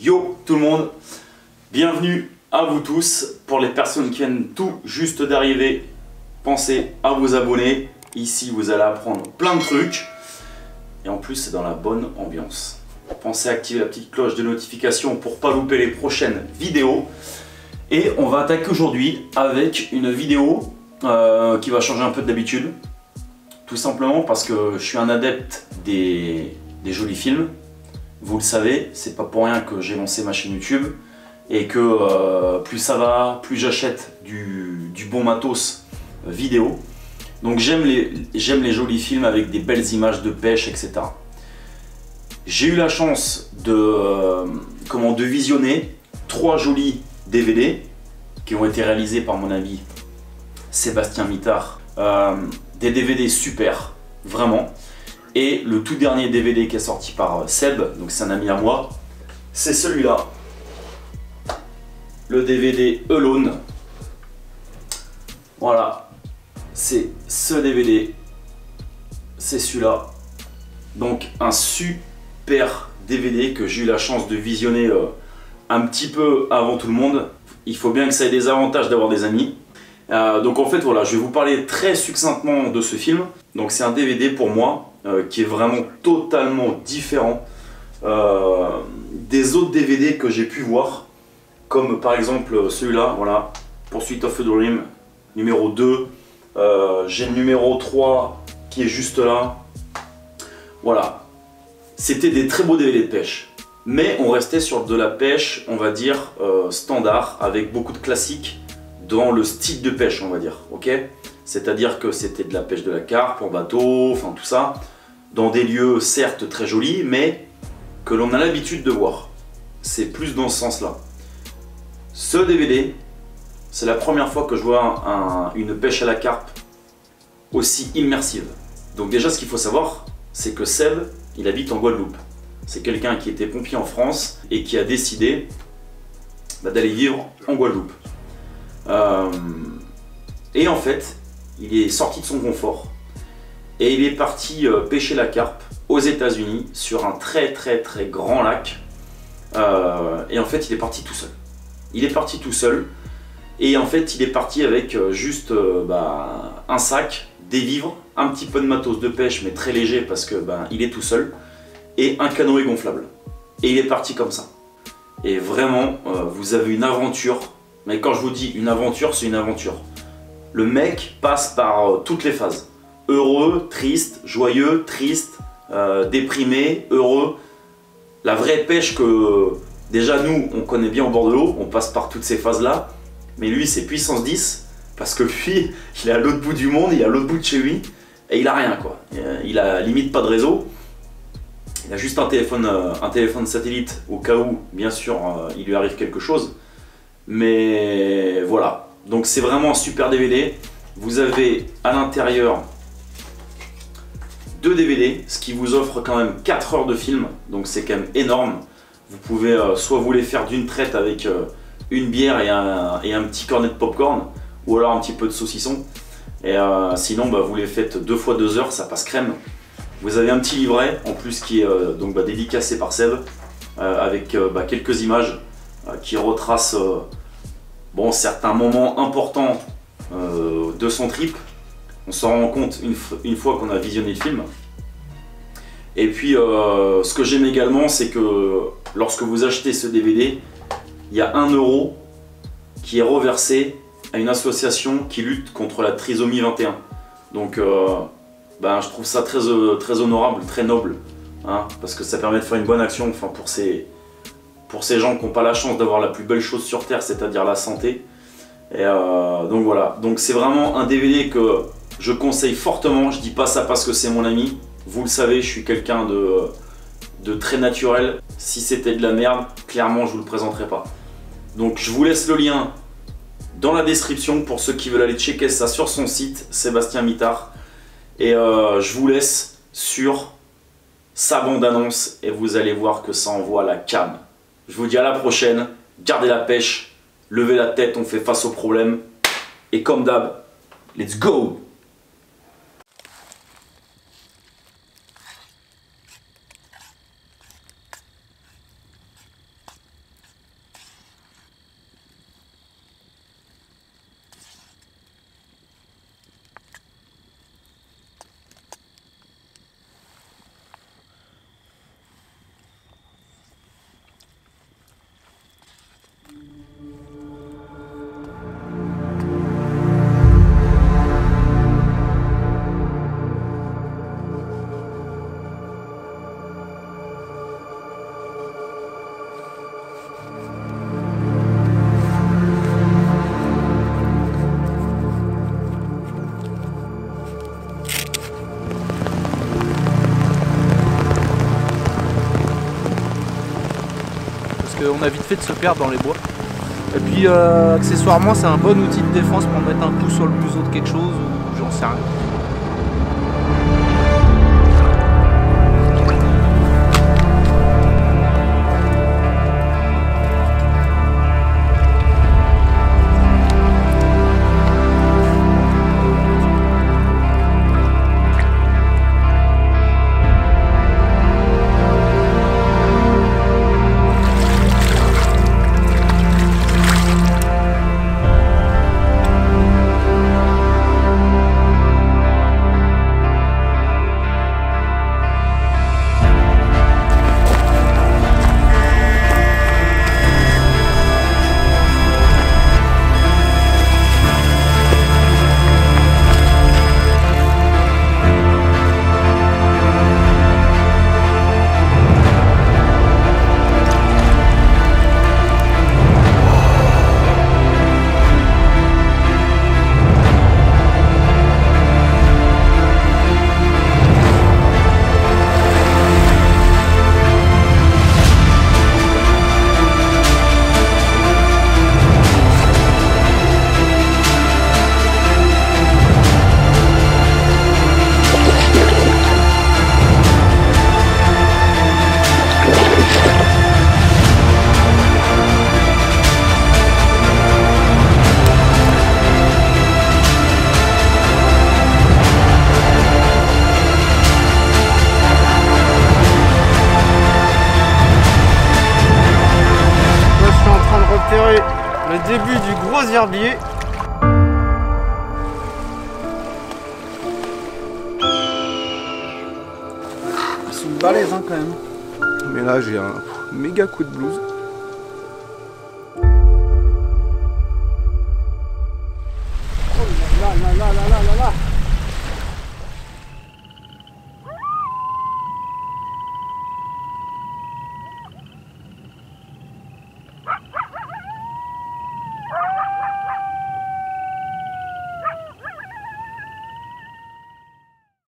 Yo tout le monde, bienvenue à vous tous. Pour les personnes qui viennent tout juste d'arriver, pensez à vous abonner. Ici vous allez apprendre plein de trucs et en plus c'est dans la bonne ambiance. Pensez à activer la petite cloche de notification pour pas louper les prochaines vidéos. Et on va attaquer aujourd'hui avec une vidéo qui va changer un peu d'habitude. Tout simplement parce que je suis un adepte des jolis films. Vous le savez, c'est pas pour rien que j'ai lancé ma chaîne YouTube et que plus ça va, plus j'achète du bon matos vidéo. Donc j'aime les jolis films avec des belles images de pêche, etc. J'ai eu la chance de visionner 3 jolis DVD qui ont été réalisés par mon ami Sébastien Mitard. Des DVD super, vraiment. Et le tout dernier DVD qui est sorti par Seb, donc c'est un ami à moi, c'est celui-là. Le DVD Alone. Voilà, c'est ce DVD. C'est celui-là. Donc un super DVD que j'ai eu la chance de visionner un petit peu avant tout le monde. Il faut bien que ça ait des avantages d'avoir des amis. Donc en fait voilà, je vais vous parler très succinctement de ce film. Donc c'est un DVD pour moi qui est vraiment totalement différent des autres DVD que j'ai pu voir, comme par exemple celui-là, voilà, Pursuit of a Dream numéro 2, j'ai le numéro 3 qui est juste là. Voilà, c'était des très beaux DVD de pêche, mais on restait sur de la pêche, on va dire, standard, avec beaucoup de classiques dans le style de pêche, on va dire, ok? C'est-à-dire que c'était de la pêche de la carpe, en bateau, enfin tout ça, dans des lieux certes très jolis, mais que l'on a l'habitude de voir. C'est plus dans ce sens-là. Ce DVD, c'est la première fois que je vois une pêche à la carpe aussi immersive. Donc déjà, ce qu'il faut savoir, c'est que Seb, il habite en Guadeloupe. C'est quelqu'un qui était pompier en France et qui a décidé d'aller vivre en Guadeloupe. Et en fait, il est sorti de son confort et il est parti pêcher la carpe aux États-Unis sur un très grand lac. Et en fait, il est parti tout seul. Il est parti tout seul et en fait, il est parti avec juste un sac, des vivres, un petit peu de matos de pêche mais très léger parce que il est tout seul, et un canoë gonflable. Et il est parti comme ça. Et vraiment, vous avez une aventure. Mais quand je vous dis une aventure, c'est une aventure. Le mec passe par toutes les phases. Heureux, triste, joyeux, triste, déprimé, heureux. La vraie pêche que déjà nous, on connaît bien au bord de l'eau, on passe par toutes ces phases-là. Mais lui, c'est puissance 10, parce que lui, il est à l'autre bout du monde, il est à l'autre bout de chez lui, et il a rien quoi. Il a limite pas de réseau. Il a juste un téléphone satellite au cas où, bien sûr, il lui arrive quelque chose. Mais voilà, donc c'est vraiment un super DVD. Vous avez à l'intérieur 2 DVD, ce qui vous offre quand même 4 heures de film, donc c'est quand même énorme. Vous pouvez soit vous les faire d'une traite avec une bière et un petit cornet de popcorn, ou alors un petit peu de saucisson. Et sinon vous les faites 2 fois 2 heures, ça passe crème. Vous avez un petit livret en plus qui est dédicacé par Seb, avec quelques images qui retrace certains moments importants de son trip. On s'en rend compte une fois qu'on a visionné le film. Et puis ce que j'aime également, c'est que lorsque vous achetez ce DVD, il y a 1 euro qui est reversé à une association qui lutte contre la trisomie 21. Donc je trouve ça très honorable, très noble, hein, parce que ça permet de faire une bonne action, enfin, pour ces gens qui n'ont pas la chance d'avoir la plus belle chose sur terre, c'est-à-dire la santé. Et donc voilà, donc c'est vraiment un DVD que je conseille fortement. Je dis pas ça parce que c'est mon ami, vous le savez, je suis quelqu'un de très naturel. Si c'était de la merde, clairement je vous le présenterai pas. Donc je vous laisse le lien dans la description pour ceux qui veulent aller checker ça sur son site, Sébastien Mitard. Et je vous laisse sur sa bande-annonce et vous allez voir que ça envoie la cam. Je vous dis à la prochaine, gardez la pêche, levez la tête, on fait face aux problèmes. Et comme d'hab, let's go! qu'on a vite fait de se perdre dans les bois. Et puis accessoirement c'est un bon outil de défense pour mettre un coup sur le museau de quelque chose ou j'en sais rien. Le début du gros herbier. Ils sont balèzes hein, quand même. Mais là j'ai un méga coup de blues.